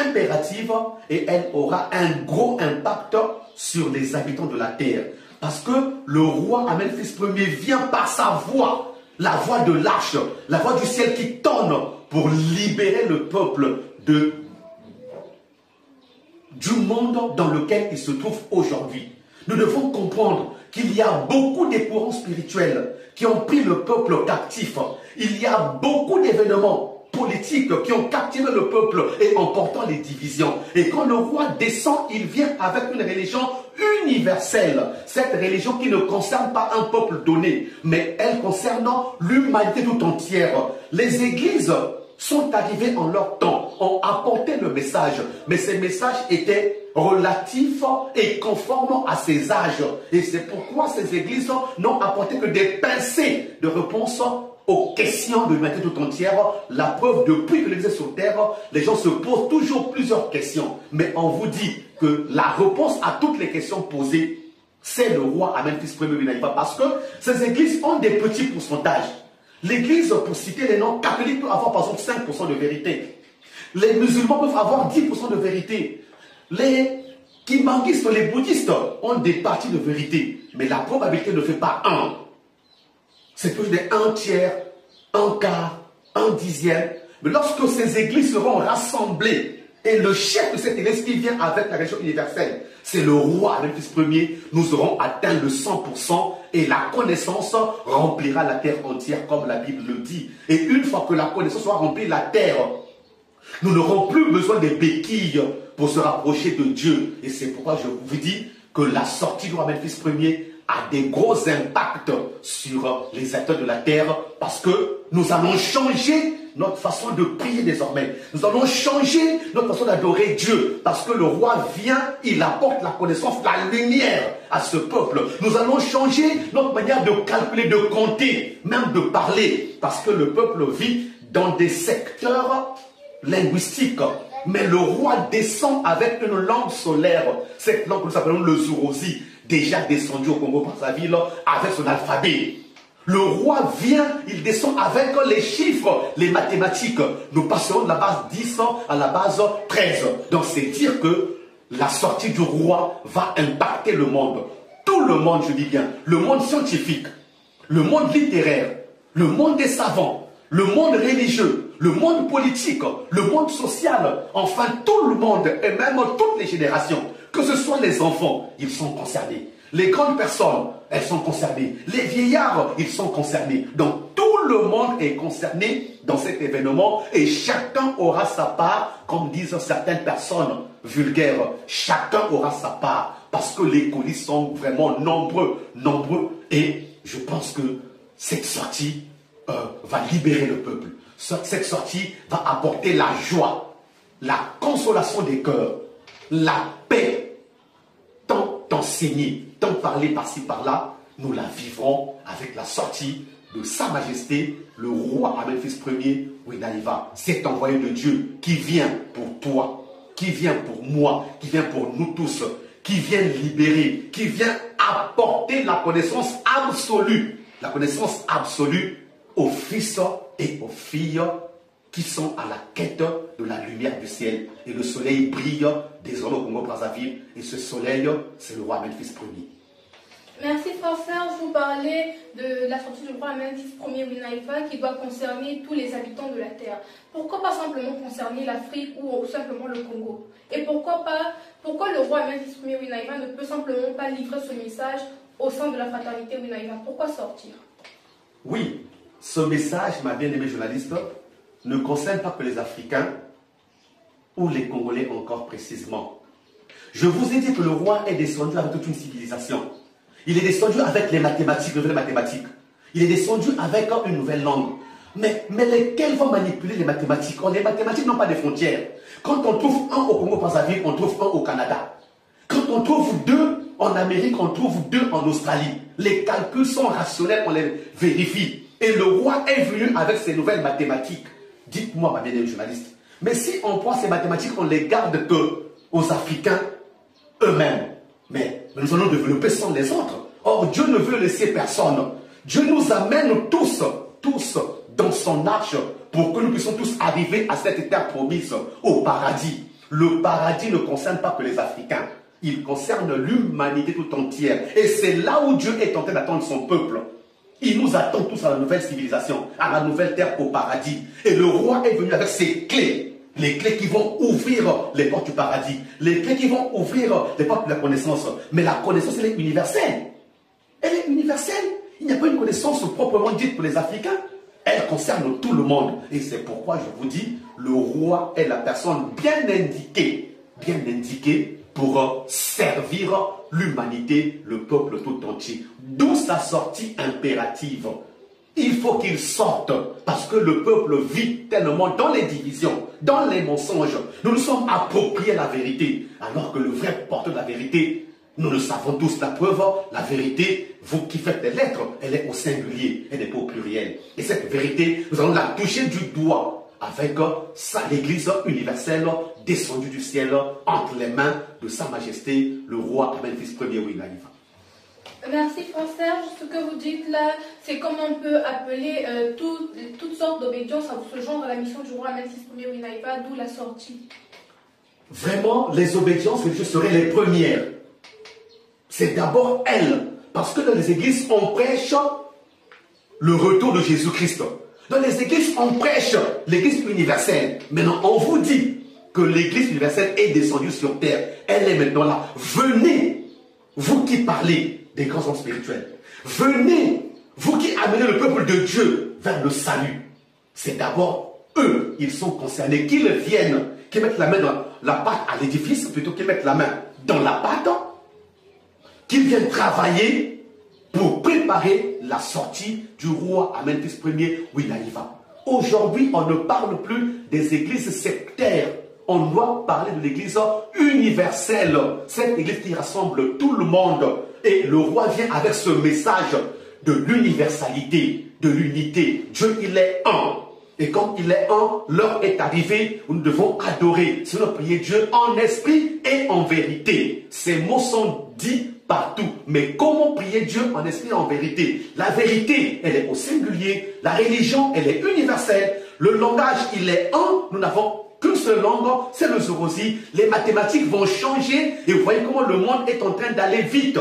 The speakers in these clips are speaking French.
impérative et elle aura un gros impact sur les habitants de la terre. Parce que le roi Amène-Fils Ier vient par sa voix, la voix de l'arche, la voix du ciel qui tonne pour libérer le peuple du monde dans lequel il se trouve aujourd'hui. Nous devons comprendre qu'il y a beaucoup de courants spirituels qui ont pris le peuple captif. Il y a beaucoup d'événements politiques qui ont captivé le peuple et emportant les divisions. Et quand le roi descend, il vient avec une religion universelle. Cette religion qui ne concerne pas un peuple donné, mais elle concerne l'humanité tout entière. Les églises sont arrivées en leur temps, ont apporté le message, mais ces messages étaient relatifs et conformes à ces âges. Et c'est pourquoi ces églises n'ont apporté que des pincées de réponse aux questions de l'humanité tout entière. La preuve, depuis que l'Église est sur terre, les gens se posent toujours plusieurs questions. Mais on vous dit que la réponse à toutes les questions posées, c'est le roi Amène-Fils Ier, parce que ces églises ont des petits pourcentages. L'église, pour citer les noms, catholique peut avoir par exemple 5% de vérité. Les musulmans peuvent avoir 10% de vérité. Les kimanguistes, les bouddhistes ont des parties de vérité. Mais la probabilité ne fait pas 1. C'est toujours des 1 tiers, 1 quart, 1 dixième. Mais lorsque ces églises seront rassemblées, et le chef de cette église qui vient avec la religion universelle, c'est le roi Amène-Fils Ier, nous aurons atteint le 100% et la connaissance remplira la terre entière comme la Bible le dit. Et une fois que la connaissance soit remplie la terre, nous n'aurons plus besoin des béquilles pour se rapprocher de Dieu. Et c'est pourquoi je vous dis que la sortie du roi Amène-Fils Ier a des gros impacts sur les acteurs de la terre parce que nous allons changer notre façon de prier désormais. Nous allons changer notre façon d'adorer Dieu parce que le roi vient, il apporte la connaissance, la lumière à ce peuple. Nous allons changer notre manière de calculer, de compter, même de parler parce que le peuple vit dans des secteurs linguistiques. Mais le roi descend avec une langue solaire, cette langue que nous appelons le Zurozi, déjà descendu au Congo par sa ville avec son alphabet. Le roi vient, il descend avec les chiffres, les mathématiques. Nous passerons de la base 10 à la base 13. Donc c'est dire que la sortie du roi va impacter le monde. Tout le monde, je dis bien, le monde scientifique, le monde littéraire, le monde des savants, le monde religieux, le monde politique, le monde social, enfin tout le monde et même toutes les générations, que ce soit les enfants, ils sont concernés. Les grandes personnes, elles sont concernées. Les vieillards, ils sont concernés. Donc tout le monde est concerné dans cet événement et chacun aura sa part, comme disent certaines personnes vulgaires. Chacun aura sa part parce que les colis sont vraiment nombreux. Et je pense que cette sortie va libérer le peuple. Cette sortie va apporter la joie, la consolation des cœurs, la paix, tant enseignée, tant parler par-ci par-là, nous la vivrons avec la sortie de Sa Majesté, le roi Amène-Fils Ier, Winaiva, cet envoyé de Dieu qui vient pour toi, qui vient pour moi, qui vient pour nous tous, qui vient libérer, qui vient apporter la connaissance absolue aux fils et aux filles qui sont à la quête de la lumière du ciel. Et le soleil brille désormais au Congo-Brazzaville. Et ce soleil, c'est le roi Amène-Fils Ier. Merci frère Serge, vous parlez de la sortie du roi Amène-Fils Ier Winaiva qui doit concerner tous les habitants de la terre. Pourquoi pas simplement concerner l'Afrique ou simplement le Congo? Et pourquoi le roi Amène-Fils Ier Winaiva ne peut simplement pas livrer ce message au sein de la fraternité Winaiva? Pourquoi sortir? Oui, ce message, ma bien-aimée journaliste, ne concerne pas que les Africains ou les Congolais encore précisément. Je vous ai dit que le roi est descendu avec toute une civilisation. Il est descendu avec les mathématiques, les nouvelles mathématiques. Il est descendu avec une nouvelle langue. Mais lesquels vont manipuler les mathématiques? Les mathématiques n'ont pas de frontières. Quand on trouve un au Congo-Brazzaville, on trouve un au Canada. Quand on trouve 2 en Amérique, on trouve 2 en Australie. Les calculs sont rationnels, on les vérifie. Et le roi est venu avec ces nouvelles mathématiques. Dites-moi, ma bien-aimée journaliste, mais si on prend ces mathématiques, on les garde que aux Africains eux-mêmes. Mais nous allons développer sans les autres. Or, Dieu ne veut laisser personne. Dieu nous amène tous dans son arche pour que nous puissions tous arriver à cette terre promise, au paradis. Le paradis ne concerne pas que les Africains. Il concerne l'humanité tout entière. Et c'est là où Dieu est en train d'attendre son peuple. Il nous attend tous à la nouvelle civilisation, à la nouvelle terre, au paradis. Et le roi est venu avec ses clés. Les clés qui vont ouvrir les portes du paradis. Les clés qui vont ouvrir les portes de la connaissance. Mais la connaissance, elle est universelle. Elle est universelle. Il n'y a pas une connaissance proprement dite pour les Africains. Elle concerne tout le monde. Et c'est pourquoi je vous dis, le roi est la personne bien indiquée pour servir l'humanité, le peuple tout entier. D'où sa sortie impérative. Il faut qu'il sorte parce que le peuple vit tellement dans les divisions, dans les mensonges. Nous nous sommes appropriés la vérité, alors que le vrai porteur de la vérité, nous le savons tous, la preuve, la vérité, vous qui faites les lettres, elle est au singulier, elle n'est pas au pluriel. Et cette vérité, nous allons la toucher du doigt avec l'Église universelle descendue du ciel entre les mains de Sa Majesté, le roi Amène-Fils Ier Ouinaïva. Merci Frère Serge. Ce que vous dites là, c'est comme on peut appeler toutes sortes d'obédiences à ce genre de la mission du roi Amène-Fils Ier Ouinaïva, d'où la sortie. Vraiment, les obédiences religieuses seraient les premières. C'est d'abord elles. Parce que dans les églises, on prêche le retour de Jésus-Christ. Dans les églises, on prêche l'église universelle. Maintenant, on vous dit que l'église universelle est descendue sur terre. Elle est maintenant là. Venez, vous qui parlez des grands hommes spirituels. Venez, vous qui amenez le peuple de Dieu vers le salut. C'est d'abord eux, ils sont concernés. Qu'ils viennent, qu'ils mettent la main dans la pâte à l'édifice, plutôt qu'ils mettent la main dans la pâte, qu'ils viennent travailler pour préparer la sortie du roi Amène-Fils Ier Ouinaïva. Aujourd'hui, on ne parle plus des églises sectaires. On doit parler de l'église universelle. Cette église qui rassemble tout le monde. Et le roi vient avec ce message de l'universalité, de l'unité. Dieu, il est un. Et quand il est un, l'heure est arrivée où nous devons adorer. C'est notre prier Dieu en esprit et en vérité. Ces mots sont dits partout. Mais comment prier Dieu en esprit et en vérité? La vérité, elle est au singulier. La religion, elle est universelle. Le langage, il est un. Nous n'avons qu'une seule langue, c'est le Zorozi. Les mathématiques vont changer. Et vous voyez comment le monde est en train d'aller vite.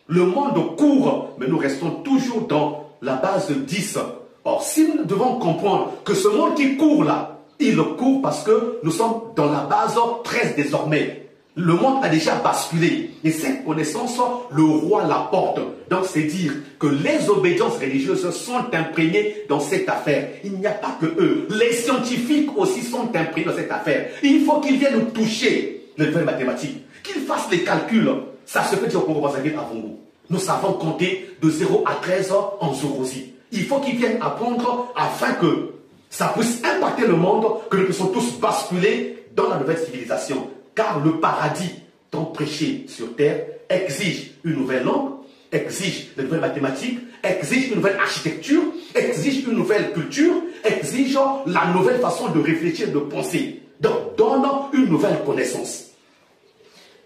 Le monde court, mais nous restons toujours dans la base de 10. Or, si nous devons comprendre que ce monde qui court là, il court parce que nous sommes dans la base 13 désormais. Le monde a déjà basculé. Et cette connaissance, le roi la porte. Donc, c'est dire que les obédiences religieuses sont imprégnées dans cette affaire. Il n'y a pas que eux. Les scientifiques aussi sont imprégnés dans cette affaire. Il faut qu'ils viennent nous toucher les nouvelles mathématiques. Qu'ils fassent les calculs. Ça se fait au Congo Brazzaville à Vongo. Nous savons compter de 0 à 13 en Zorozi. Il faut qu'ils viennent apprendre afin que ça puisse impacter le monde, que nous puissions tous basculer dans la nouvelle civilisation. Car le paradis, tant prêché sur terre, exige une nouvelle langue, exige de nouvelles mathématiques, exige une nouvelle architecture, exige une nouvelle culture, exige la nouvelle façon de réfléchir, de penser. Donc, donne une nouvelle connaissance.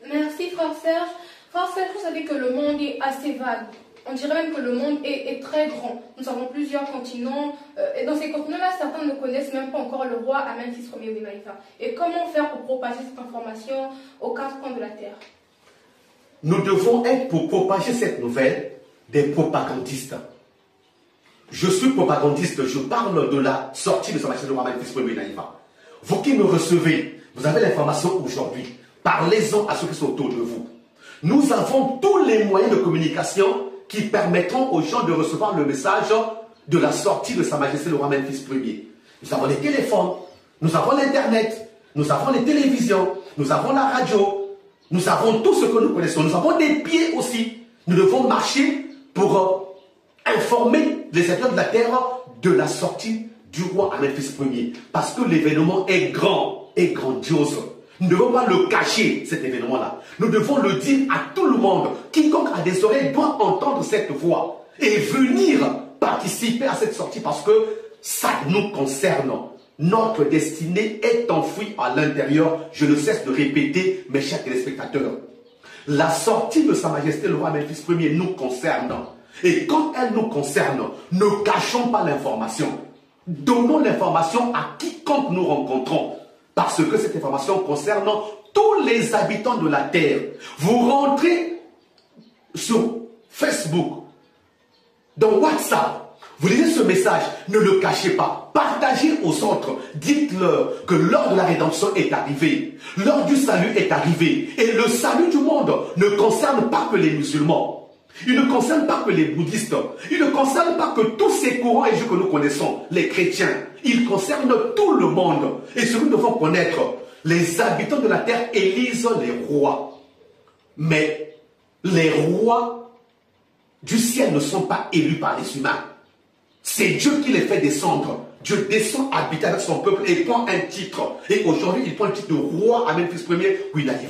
Merci, Frère Serge. Frère Serge, vous savez que le monde est assez vague. On dirait même que le monde est très grand. Nous avons plusieurs continents. Et dans ces continents-là, certains ne connaissent même pas encore le roi Amène-Fils Ier Ouinaïva. Et comment faire pour propager cette information aux 4 coins de la terre? Nous devons être, pour propager cette nouvelle, des propagandistes. Je suis propagandiste. Je parle de la sortie de Sa Majesté le roi Amène-Fils Ier Ouinaïva. Vous qui me recevez, vous avez l'information aujourd'hui. Parlez-en à ceux qui sont autour de vous. Nous avons tous les moyens de communication qui permettront aux gens de recevoir le message de la sortie de Sa Majesté le roi Amène-Fils Ier. Nous avons les téléphones, nous avons l'internet, nous avons les télévisions, nous avons la radio, nous avons tout ce que nous connaissons, nous avons des pieds aussi. Nous devons marcher pour informer les habitants de la terre de la sortie du roi Amène-Fils Ier. Parce que l'événement est grand et grandiose. Nous ne devons pas le cacher, cet événement-là. Nous devons le dire à tout le monde. Quiconque a des oreilles doit entendre cette voix et venir participer à cette sortie parce que ça nous concerne. Notre destinée est enfouie à l'intérieur. Je ne cesse de répéter, mes chers téléspectateurs. La sortie de Sa Majesté le roi Amène-Fils Ier nous concerne. Et quand elle nous concerne, ne cachons pas l'information. Donnons l'information à quiconque nous rencontrons. Parce que cette information concerne tous les habitants de la terre. Vous rentrez sur Facebook, dans WhatsApp, vous lisez ce message, ne le cachez pas. Partagez aux autres. Dites-leur que l'heure de la rédemption est arrivée. L'heure du salut est arrivée. Et le salut du monde ne concerne pas que les musulmans. Il ne concerne pas que les bouddhistes. Il ne concerne pas que tous ces courants religieux que nous connaissons, les chrétiens. Il concerne tout le monde. Et ce que nous devons connaître, les habitants de la terre élisent les rois. Mais les rois du ciel ne sont pas élus par les humains. C'est Dieu qui les fait descendre. Dieu descend habiter avec son peuple et prend un titre. Et aujourd'hui, il prend le titre de roi à Memphis Ier, où il a dit